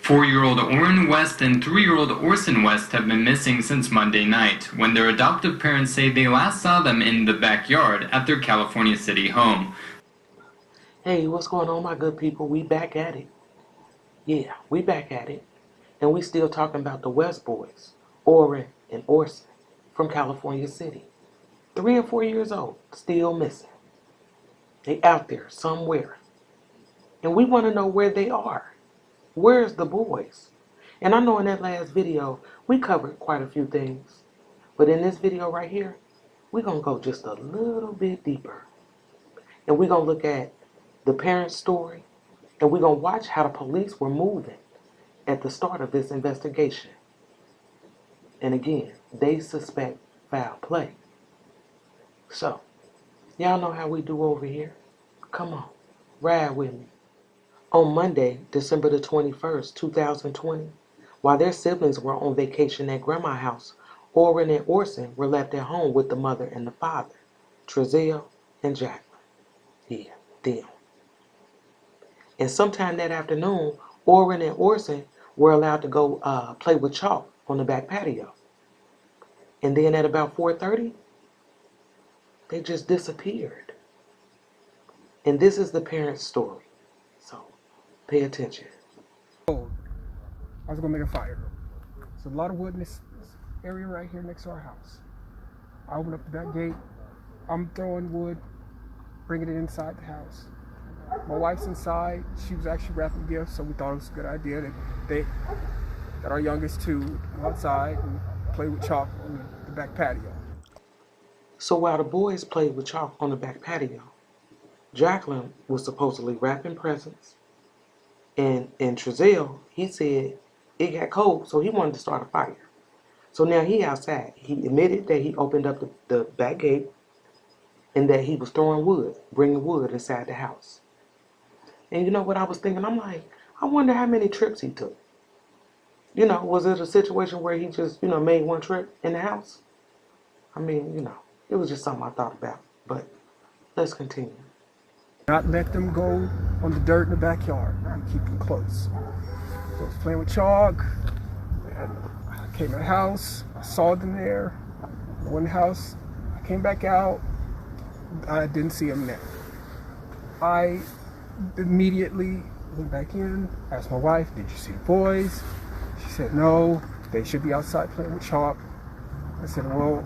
4-year-old Orrin West and 3-year-old Orson West have been missing since Monday night, when their adoptive parents say they last saw them in the backyard at their California City home. Hey, what's going on, my good people? We back at it. Yeah, we back at it. And we still talking about the West boys, Orrin and Orson, from California City. 3 and 4 years old, still missing. They out there somewhere. And we want to know where they are. Where's the boys? And I know in that last video, we covered quite a few things. But in this video right here, we're going to go just a little bit deeper. And we're going to look at the parents' story. And we're going to watch how the police were moving at the start of this investigation. And again, they suspect foul play. So, y'all know how we do over here. Come on, ride with me. On Monday, December the 21st, 2020, while their siblings were on vacation at Grandma's house, Orrin and Orson were left at home with the mother and the father, Trezell and Jacqueline. Yeah, them. And sometime that afternoon, Orrin and Orson were allowed to go play with chalk on the back patio. And then at about 4:30, they just disappeared. And this is the parents' story. So pay attention. I was gonna make a fire. There's a lot of wood in this area right here next to our house. I open up the back gate. I'm throwing wood, bringing it inside the house. My wife's inside. She was actually wrapping gifts, so we thought it was a good idea that our youngest two go outside and play with chalk on the back patio. So while the boys played with chalk on the back patio, Jacqueline was supposedly wrapping presents. And Trezell, he said it got cold, so he wanted to start a fire. So now he outside. He admitted that he opened up the back gate and that he was throwing wood, bringing wood inside the house. And you know what I was thinking? I'm like, I wonder how many trips he took. You know, was it a situation where he just, made one trip in the house? I mean, it was just something I thought about. But let's continue. Not let them go on the dirt in the backyard. Keep them close. So I was playing with chalk, and I came in the house. I saw them there. I went in the house. I came back out. I didn't see them there. I immediately went back in, asked my wife, "Did you see the boys?" She said, "No, they should be outside playing with chalk." I said, "Well,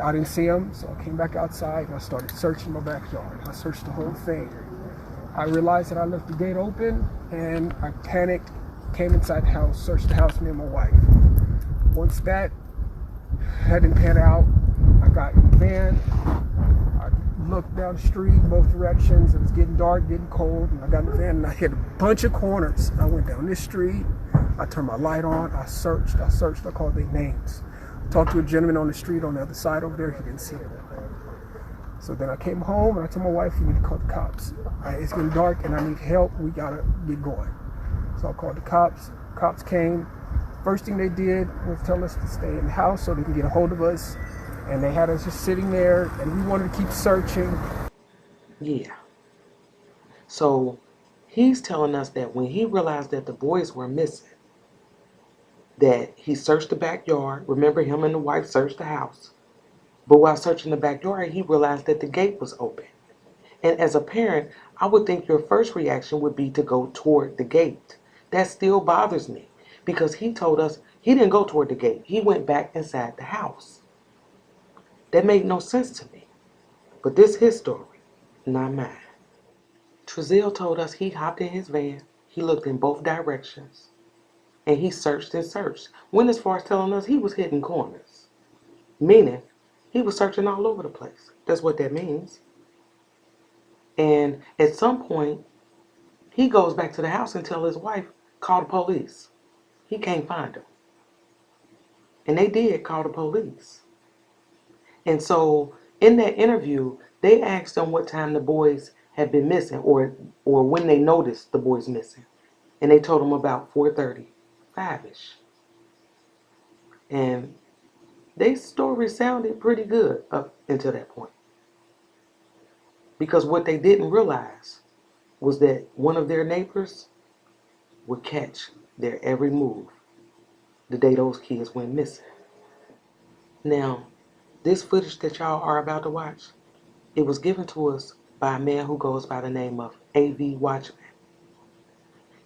I didn't see them," so I came back outside and I started searching my backyard. I searched the whole thing. I realized that I left the gate open and I panicked, came inside the house, searched the house, me and my wife. Once that didn't pan out, I got in the van. I looked down the street, both directions. It was getting dark, getting cold, and I got in the van and I hit a bunch of corners. I went down this street. I turned my light on. I searched. I called their names. Talked to a gentleman on the street on the other side over there. He didn't see them. So then I came home and I told my wife, "You need to call the cops. It's getting dark and I need help. We gotta get going." So I called the cops. Cops came. First thing they did was tell us to stay in the house so they can get a hold of us. And they had us just sitting there and we wanted to keep searching. Yeah. So he's telling us that when he realized that the boys were missing, that he searched the backyard. Remember, him and the wife searched the house. But while searching the backyard, he realized that the gate was open. And as a parent, I would think your first reaction would be to go toward the gate. That still bothers me because he told us he didn't go toward the gate. He went back inside the house. That made no sense to me. But this is his story, not mine. Trezell told us he hopped in his van. He looked in both directions. And he searched and searched. Went as far as telling us he was hitting corners. Meaning, he was searching all over the place. That's what that means. And at some point, he goes back to the house and tells his wife, "Call the police." He can't find them. And they did call the police. And so, in that interview, they asked them what time the boys had been missing or when they noticed the boys missing. And they told them about 4:30. 5-ish. And their story sounded pretty good up until that point. Because what they didn't realize was that one of their neighbors would catch their every move the day those kids went missing. Now, this footage that y'all are about to watch, it was given to us by a man who goes by the name of AV Watchman.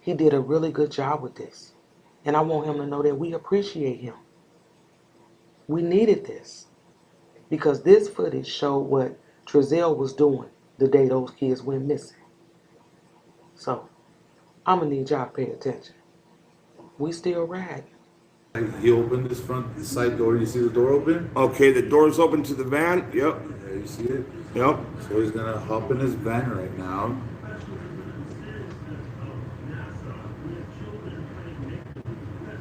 He did a really good job with this, and I want him to know that we appreciate him. We needed this because this footage showed what Trezell was doing the day those kids went missing. So, I'm gonna need y'all to pay attention. We still riding. He opened the side door. You see the door open? Okay, the door's open to the van. Yep. Yeah, you see it? Yep. So he's gonna hop in his van right now.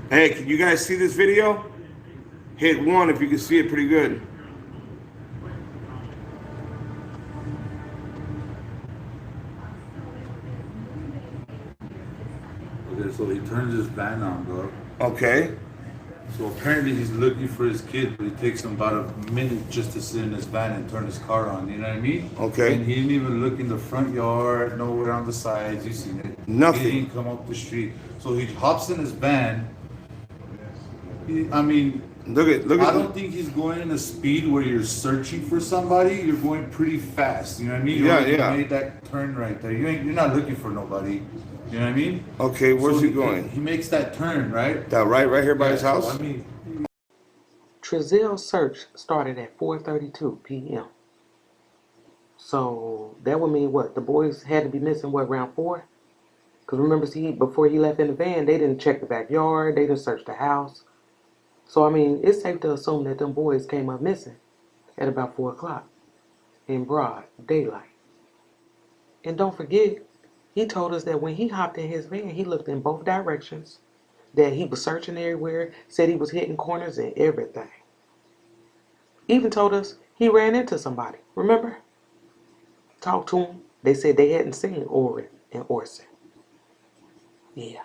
Hey, can you guys see this video? Hit 1 if you can see it pretty good. Okay, so he turns his van on, bro. Okay. So apparently he's looking for his kid, but it takes him about a minute just to sit in his van and turn his car on. You know what I mean? Okay. And he didn't even look in the front yard, nowhere on the sides. You seen it? Nothing. He didn't come up the street. So he hops in his van. Look at. I don't think he's going in a speed where you're searching for somebody. You're going pretty fast. You know what I mean? You made that turn right there. You're not looking for nobody. You know what I mean? Okay, where's he going? He makes that turn, right? That right here by his house? So, Trezell's search started at 4:32 p.m. So that would mean what? The boys had to be missing what, around 4? Because remember, see, before he left in the van, they didn't check the backyard, they didn't search the house. So I mean, it's safe to assume that them boys came up missing at about 4 o'clock in broad daylight. And don't forget, he told us that when he hopped in his van, he looked in both directions, that he was searching everywhere, said he was hitting corners and everything. Even told us he ran into somebody, remember? Talked to him. They said they hadn't seen Orrin and Orson. Yeah.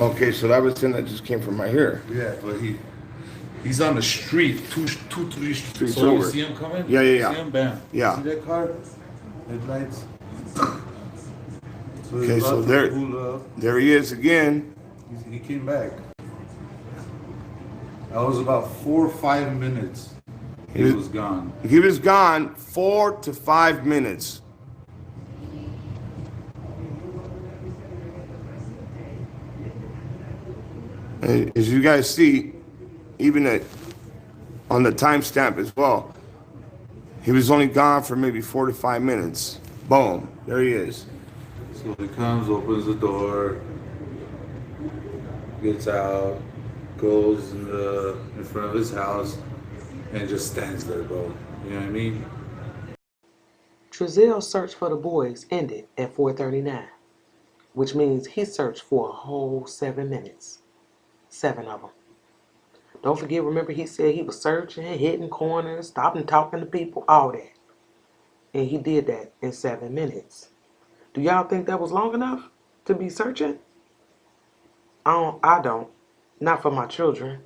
Okay, so that was him that just came from right here. Yeah, but he's on the street, two, 3 streets So over. You see him coming? Yeah. See him? Bam. Yeah. See that car? Headlights. So Okay, so there he is again. He came back. That was about 4 or 5 minutes. He was gone. He was gone 4 to 5 minutes. And as you guys see, even on the timestamp as well, he was only gone for maybe 4 to 5 minutes. Boom, there he is. So he comes, opens the door, gets out, goes in front of his house, and just stands there, bro. You know what I mean? Trezell's search for the boys ended at 4:39, which means he searched for a whole 7 minutes. 7 of them. Don't forget, remember he said he was searching, hitting corners, stopping, talking to people, all that. And he did that in 7 minutes. Do y'all think that was long enough to be searching? I don't. Not for my children.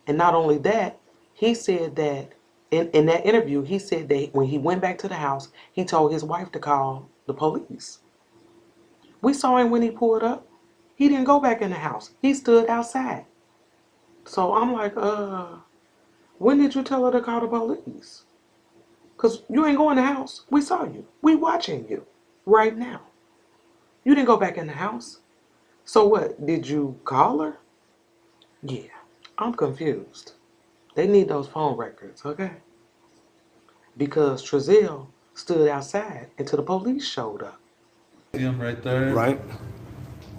And not only that, he said that in that interview, he said that when he went back to the house, he told his wife to call the police. We saw him when he pulled up. He didn't go back in the house. He stood outside. So I'm like, when did you tell her to call the police? Because you ain't going in the house. We saw you. We watching you right now. You didn't go back in the house. So what, did you call her? Yeah, I'm confused. They need those phone records, okay? Because Trezell stood outside until the police showed up. See him right there? Right.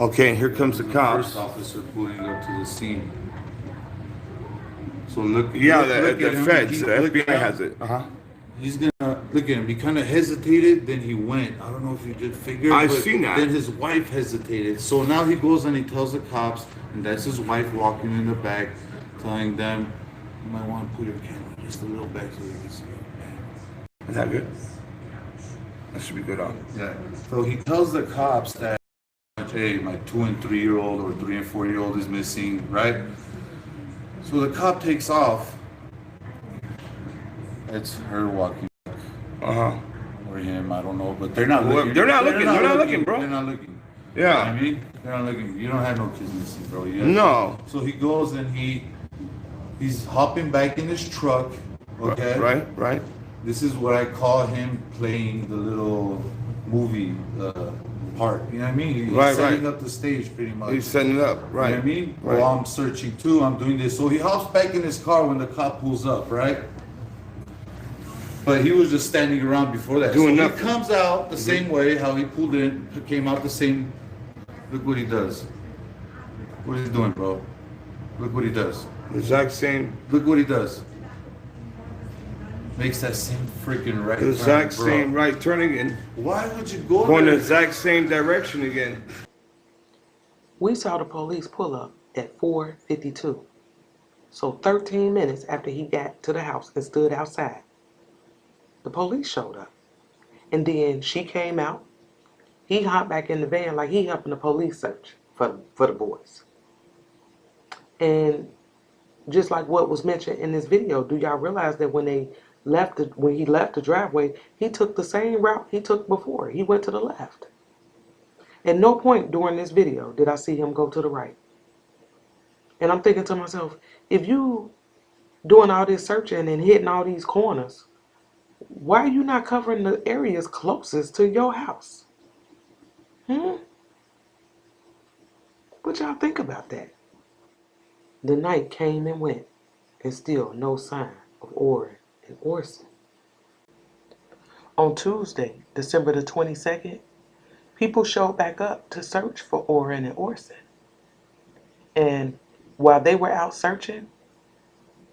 Okay, and here comes the cops. First officer pulling up to the scene. So look. Yeah, look the at him. feds, the FBI has it. He's gonna look at him. He kind of hesitated, then he went. I don't know if you did figure. I've but seen that. Then his wife hesitated. So now he goes and he tells the cops, and that's his wife walking in the back, telling them, "You might want to put your camera just a little back so you can see it." Is that good? That should be good on. Yeah. So he tells the cops that, hey, my 2 and 3 year old or 3 and 4 year old is missing, right? So the cop takes off. It's her walking back. Or him, I don't know, but they're not looking. They're not looking, bro. They're not looking. You know what I Yeah. mean? You're not looking, you don't have no kids missing, bro. You have No. kids. So he goes and he's hopping back in his truck, okay? Right. This is what I call him playing the little movie part. You know what I mean? He's setting up the stage pretty much. He's setting it up. Right. You know what I mean? Right. Oh, I'm searching too. I'm doing this. So he hops back in his car when the cop pulls up, right? But he was just standing around before that. Doing so nothing. He comes out the same way how he pulled in, came out the same. Look what he does. What is he doing, bro? Look what he does. The exact same. Look what he does. Makes that same freaking right The turn, exact bro. same right turn again. Why would you go Going the there? exact same direction again. We saw the police pull up at 4:52. So 13 minutes after he got to the house and stood outside, the police showed up. And then she came out. He hopped back in the van like he helping the police search for the boys. And just like what was mentioned in this video, do y'all realize that when he left the driveway, he took the same route he took before. He went to the left. At no point during this video did I see him go to the right. And I'm thinking to myself, if you doing all this searching and hitting all these corners, why are you not covering the areas closest to your house? What y'all think about that? The night came and went, and still no sign of Orrin and Orson. On Tuesday, December the 22nd, people showed back up to search for Orrin and Orson. And while they were out searching,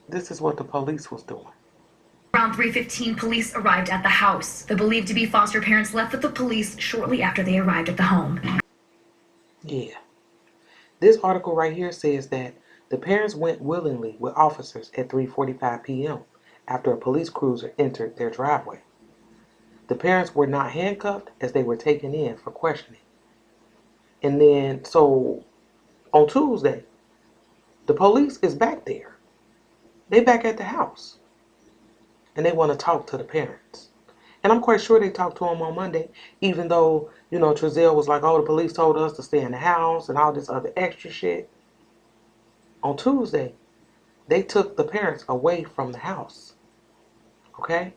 this is what the police was doing. Around 3:15, police arrived at the house. The believed-to-be foster parents left with the police shortly after they arrived at the home. Yeah. This article right here says that the parents went willingly with officers at 3:45 p.m. after a police cruiser entered their driveway. The parents were not handcuffed as they were taken in for questioning. And then, so on Tuesday, the police is back there. They back at the house. And they want to talk to the parents. And I'm quite sure they talked to them on Monday, even though, Trezell was like, oh, the police told us to stay in the house and all this other extra shit. On Tuesday, they took the parents away from the house. Okay?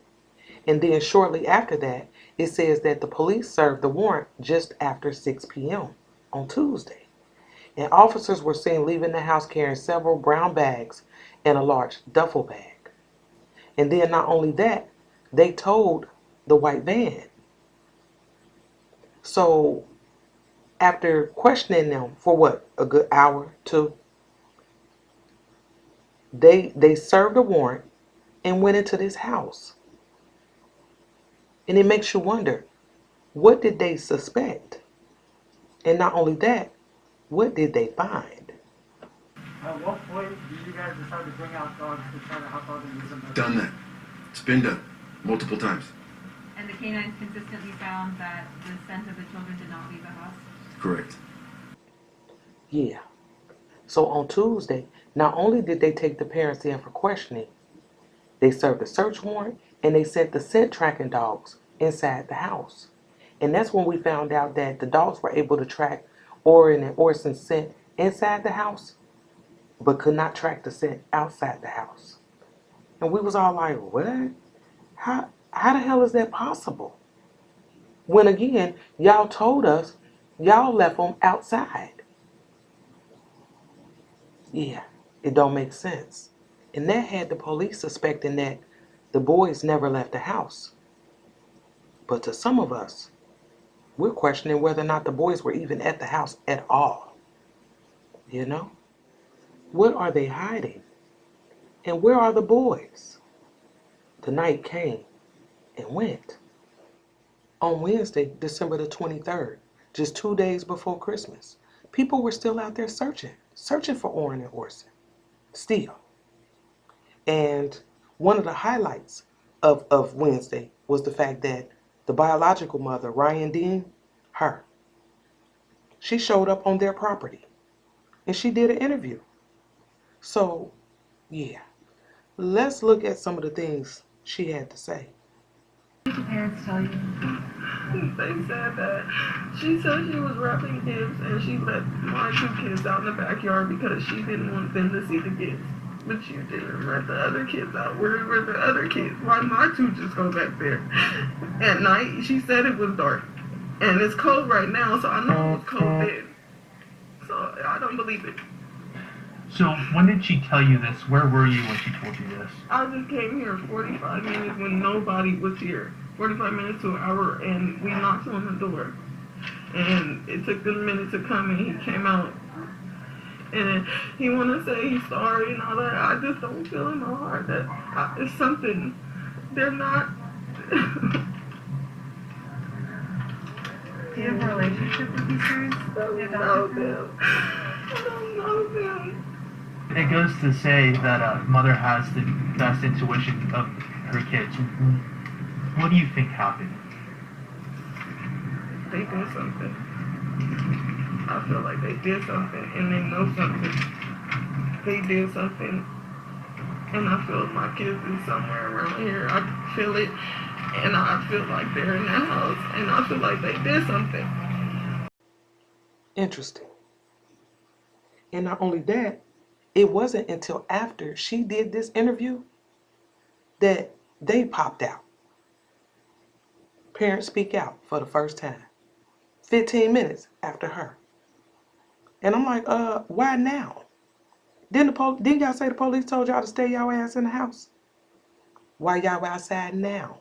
And then shortly after that, it says that the police served the warrant just after 6 p.m. on Tuesday. And officers were seen leaving the house carrying several brown bags and a large duffel bag. And then not only that, they towed the white van. So after questioning them for what, a good hour, two, they served a warrant and went into this house. And it makes you wonder, what did they suspect? And not only that, what did they find? At what point did you guys decide to bring out dogs to try to help out and use them? Done that. It's been done. Multiple times. And the canines consistently found that the scent of the children did not leave the house? Correct. Yeah. So on Tuesday, not only did they take the parents in for questioning, they served a search warrant and they sent the scent tracking dogs inside the house. And that's when we found out that the dogs were able to track Orrin and Orson's scent inside the house, but could not track the scent outside the house. And we was all like, what? How the hell is that possible? When again, y'all told us y'all left them outside. Yeah, it don't make sense. And that had the police suspecting that the boys never left the house. But to some of us, we're questioning whether or not the boys were even at the house at all. You know? What are they hiding? And where are the boys? The night came and went. On Wednesday, December the 23rd, just 2 days before Christmas, people were still out there searching for Orrin and Orson. Still. And one of the highlights of Wednesday was the fact that the biological mother, Ryan Dean, she showed up on their property. And she did an interview. So, yeah. Let's look at some of the things she had to say. What did your parents tell you? They said that she said she was wrapping gifts and she let my 2 kids out in the backyard because she didn't want them to see the gifts. But you didn't let the other kids out. Where were the other kids? Why my 2 just go back there? At night, she said it was dark. And it's cold right now, so I know it was cold then. So I don't believe it. So when did she tell you this? Where were you when she told you this? I just came here 45 minutes when nobody was here. 45 minutes to an hour, and we knocked on the door. And it took them a minute to come, and he came out. And he want to say he's sorry and all that. I just don't feel in my heart that it's something. They're not. Do you have a relationship with these parents? I don't know them. I don't know them. It goes to say that a mother has the best intuition of her kids. What do you think happened? They did something. I feel like they did something and they know something. They did something. And I feel my kids is somewhere around here. I feel it. And I feel like they're in the house. And I feel like they did something. Interesting. And not only that, it wasn't until after she did this interview that they popped out. Parents speak out for the first time. 15 minutes after her. And I'm like, why now? Didn't y'all say the police told y'all to stay y'all ass in the house? Why y'all outside now?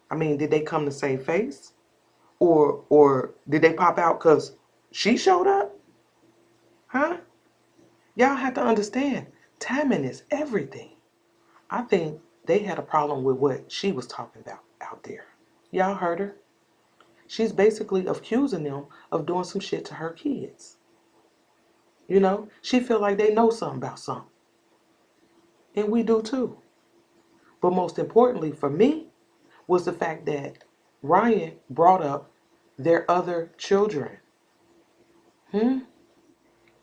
I mean, did they come to save face? Or did they pop out because she showed up? Huh? Y'all have to understand, timing is everything. I think they had a problem with what she was talking about out there. Y'all heard her. She's basically accusing them of doing some shit to her kids. You know, she feel like they know something about something. And we do too. But most importantly for me was the fact that Ryan brought up their other children.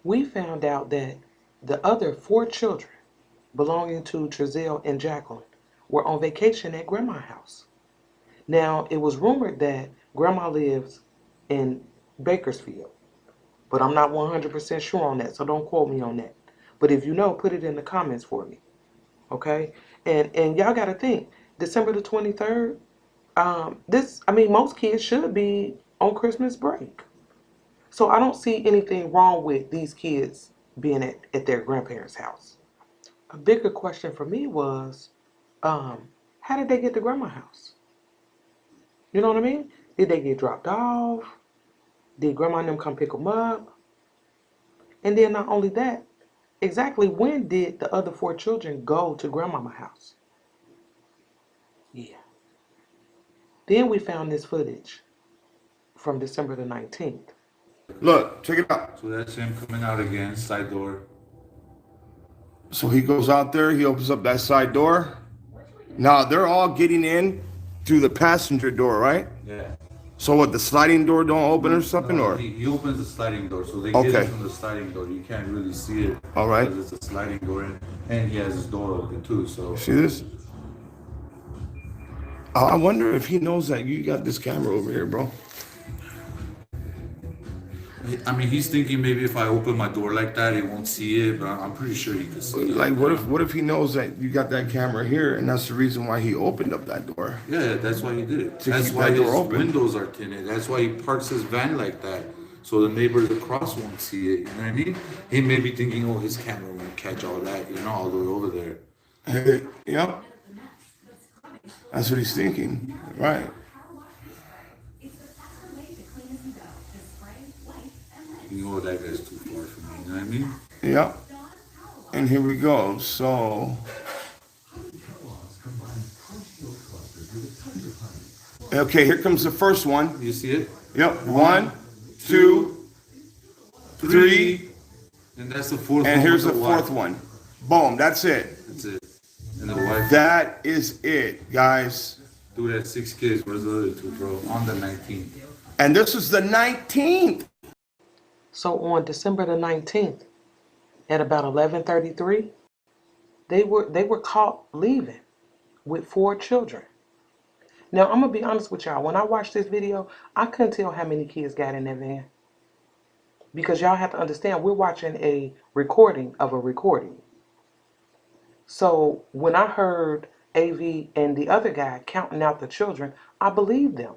We found out that the other 4 children belonging to Trezell and Jacqueline were on vacation at Grandma's house. Now, it was rumored that Grandma lives in Bakersfield, but I'm not 100% sure on that, so don't quote me on that. But if you know, put it in the comments for me, okay? And y'all got to think, December the 23rd, most kids should be on Christmas break. So I don't see anything wrong with these kids being at their grandparents' house. A bigger question for me was, how did they get to Grandma's house? You know what I mean? Did they get dropped off? Did Grandma and them come pick them up? And then not only that, exactly when did the other 4 children go to Grandmama's house? Yeah. Then we found this footage from December the 19th. Look, check it out. So that's him coming out again, side door. So he goes out there, he opens up that side door. Now they're all getting in through the passenger door, right? Yeah. So what, the sliding door don't open or something, or? He opens the sliding door, so they get it from the sliding door. You can't really see it. All right. Because it's a sliding door, and he has his door open too, so. See this? I wonder if he knows that you got this camera over here, bro. I mean, he's thinking maybe if I open my door like that, he won't see it, but I'm pretty sure he can see it. Like, what if he knows that you got that camera here, and that's the reason why he opened up that door? Yeah, that's why he did it. To That's keep why that his door open. windows are tinted. That's why he parks his van like that, so the neighbors across won't see it. You know what I mean? He may be thinking, oh, his camera won't catch all that, all the way over there. Yep. That's what he's thinking, right? You know that guy's too far from me, you know what I mean? Yep. And here we go. So, okay, here comes the first one. You see it? Yep. 1, 2, 3. And that's the fourth one. And here's the with fourth wife. one. Boom, that's it. That's it. And the wife. That is it, guys. Dude had 6 kids. Where's the other 2, bro? On the 19th. And this is the 19th. So on December the 19th, at about 11:33, they were caught leaving with 4 children. Now, I'm going to be honest with y'all. When I watched this video, I couldn't tell how many kids got in that van. Because y'all have to understand, we're watching a recording of a recording. So when I heard AV and the other guy counting out the children, I believed them.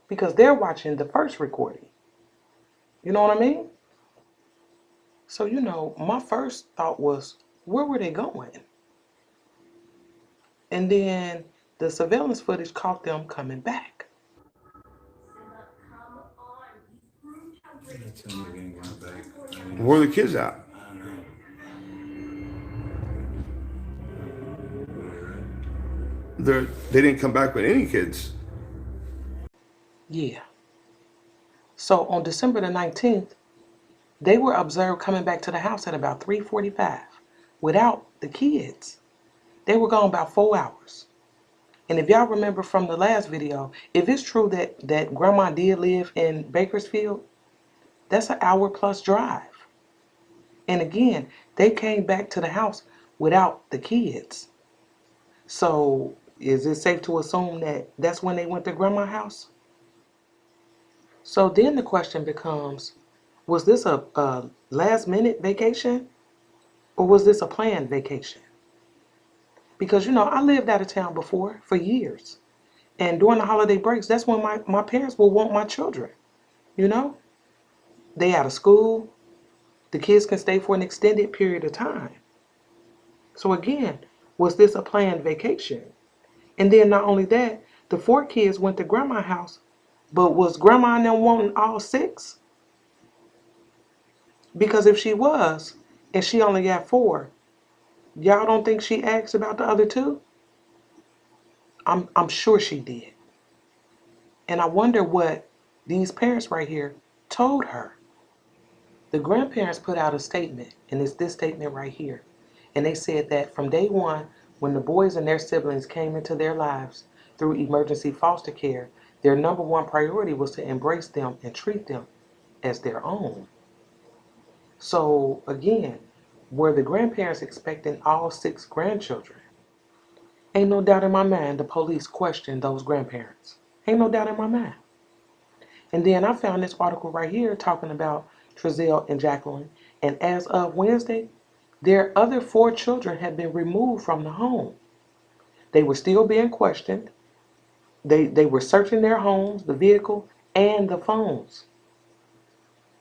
Because they're watching the first recording. You know what I mean? So, you know, my first thought was, where were they going? And then the surveillance footage caught them coming back. Where are the kids at? They didn't come back with any kids. Yeah. So on December the 19th, they were observed coming back to the house at about 3:45 without the kids. They were gone about 4 hours. And if y'all remember from the last video, if it's true that grandma did live in Bakersfield, that's an hour plus drive. And again, they came back to the house without the kids. So is it safe to assume that that's when they went to grandma's house? So then the question becomes, was this a last minute vacation or was this a planned vacation? Because, you know, I lived out of town before for years. And during the holiday breaks, that's when my parents will want my children. You know, they out of school. The kids can stay for an extended period of time. So again, was this a planned vacation? And then not only that, the 4 kids went to grandma's house, but was grandma and them wanting all 6? Because if she was, and she only got 4, y'all don't think she asked about the other 2? I'm sure she did. And I wonder what these parents right here told her. The grandparents put out a statement, and it's this statement right here. And they said that from day one, when the boys and their siblings came into their lives through emergency foster care, their number one priority was to embrace them and treat them as their own. So again, were the grandparents expecting all 6 grandchildren? Ain't no doubt in my mind the police questioned those grandparents. Ain't no doubt in my mind. And then I found this article right here talking about Trezell and Jacqueline. And as of Wednesday, their other 4 children had been removed from the home. They were still being questioned. They were searching their homes, the vehicle, and the phones.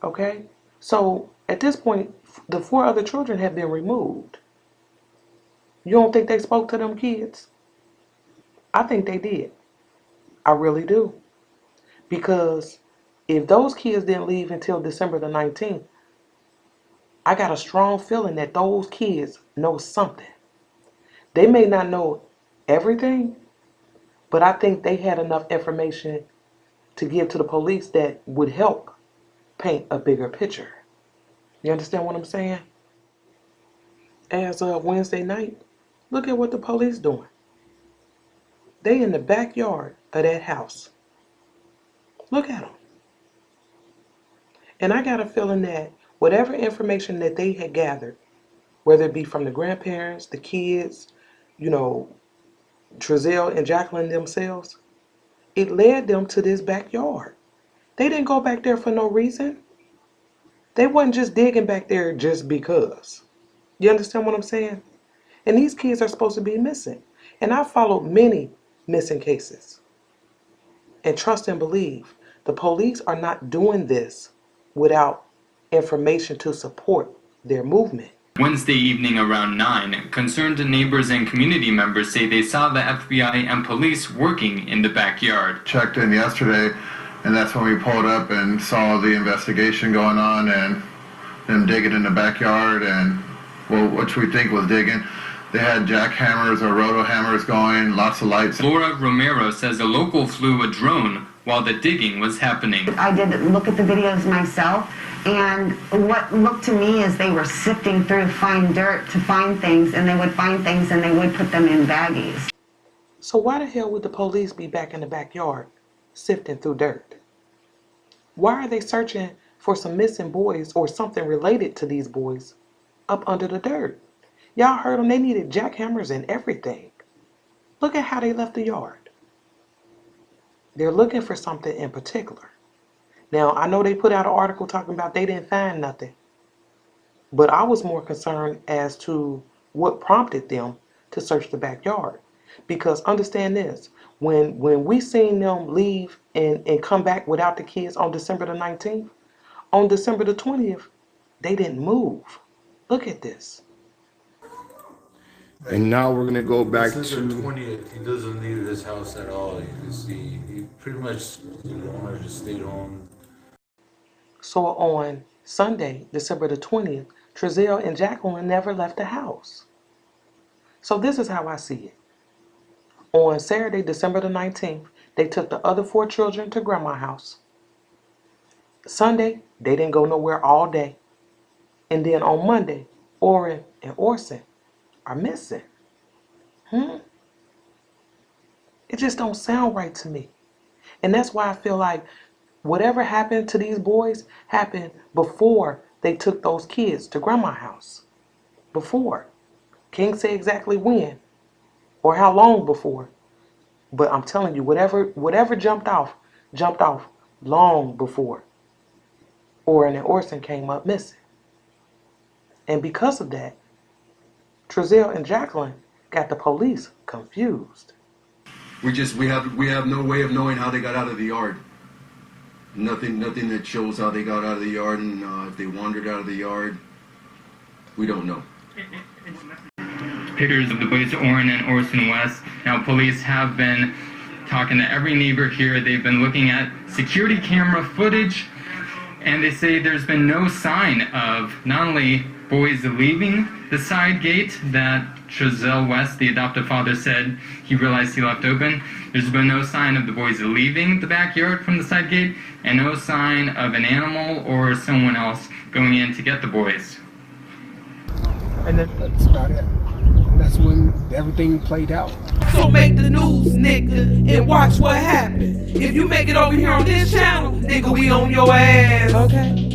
Okay? So at this point, the 4 other children had been removed. You don't think they spoke to them kids? I think they did. I really do. Because if those kids didn't leave until December the 19th, I got a strong feeling that those kids know something. They may not know everything, but I think they had enough information to give to the police that would help paint a bigger picture. You understand what I'm saying? As of Wednesday night, look at what the police doing. They in the backyard of that house. Look at them. And I got a feeling that whatever information that they had gathered, whether it be from the grandparents, the kids, you know, Trezell and Jacqueline themselves, it led them to this backyard. They didn't go back there for no reason. They wasn't just digging back there just because. You understand what I'm saying? And these kids are supposed to be missing. And I followed many missing cases. And trust and believe, the police are not doing this without information to support their movement. Wednesday evening around 9, concerned neighbors and community members say they saw the FBI and police working in the backyard. Checked in yesterday, and that's when we pulled up and saw the investigation going on and them digging in the backyard and, well, which we think was digging. They had jackhammers or roto hammers going, lots of lights. Laura Romero says a local flew a drone while the digging was happening. I did look at the videos myself, and what looked to me is they were sifting through fine dirt to find things, and they would find things and they would put them in baggies. So why the hell would the police be back in the backyard sifting through dirt? Why are they searching for some missing boys or something related to these boys up under the dirt? Y'all heard them, they needed jackhammers and everything. Look at how they left the yard. They're looking for something in particular. Now, I know they put out an article talking about they didn't find nothing, but I was more concerned as to what prompted them to search the backyard. Because understand this, when we seen them leave and come back without the kids on December the 19th, on December the 20th, they didn't move. Look at this. And now we're gonna go back Since to the 20th, he doesn't leave his house at all. You can see he pretty much, the owner just stayed home. So on Sunday, December the 20th, Trezell and Jacqueline never left the house. So this is how I see it. On Saturday, December the 19th, they took the other 4 children to grandma's house. Sunday, they didn't go nowhere all day. And then on Monday, Orrin and Orson are missing. It just don't sound right to me. And that's why I feel like whatever happened to these boys happened before they took those kids to grandma's house. Before. Can't say exactly when or how long before. But I'm telling you, whatever jumped off long before Orrin and Orson came up missing. And because of that, Trezell and Jacqueline got the police confused. We have no way of knowing how they got out of the yard. Nothing that shows how they got out of the yard and if they wandered out of the yard. We don't know. Pictures of the boys Orrin and Orson West. Now, police have been talking to every neighbor here. They've been looking at security camera footage, and they say there's been no sign of not only boys leaving the side gate that Trezell West, the adoptive father, said he realized he left open. There's been no sign of the boys leaving the backyard from the side gate, and no sign of an animal or someone else going in to get the boys. And then that's about it. That's when everything played out. So make the news, nigga, and watch what happens. If you make it over here on this channel, nigga, we on your ass. Okay?